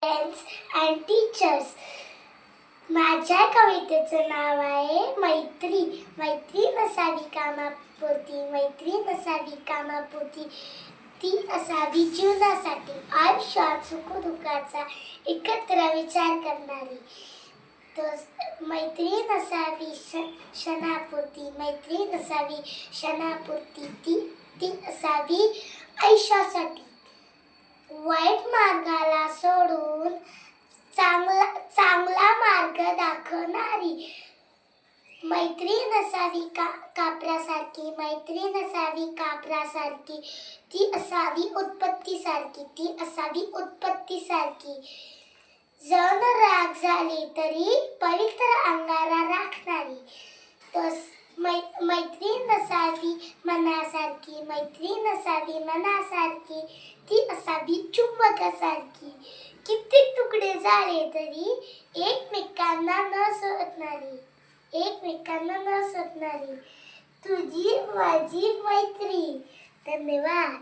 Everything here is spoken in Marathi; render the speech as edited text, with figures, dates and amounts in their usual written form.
Friends and teachers. माझ्या कवितेचं नाव आहे मैत्री. मैत्री नसावी कामापुरती, मैत्री नसावी कामापुरती, ती असावी जीवनासाठी. आयुष्यात सुखदुःखाचा एकत्र विचार करणारी. मैत्री नसावी क्षणापुरती, मैत्री नसावी क्षणापुरती, ती असावी आयुष्यासाठी. वाईट मार्गाला सोडून चांगला मार्ग दाखवणारी. मैत्री नसावी कापरासारखी, मैत्री नसावी कापरासारखी, ती असावी उत्पत्तीसारखी, ती असावी उत्पत्तीसारखी. जण राग झाली तरी पवित्र अंगारा राखणारी. मैत्री नसावी मनासारखी, मैत्री नसावी मनासारखी, ती असावी चुंबकासारखी. कित्येक तुकडे झाले तरी एकमेकांना न सोडणारी, एकमेकांना न सोडणारी. तुझी माझी मैत्री. धन्यवाद.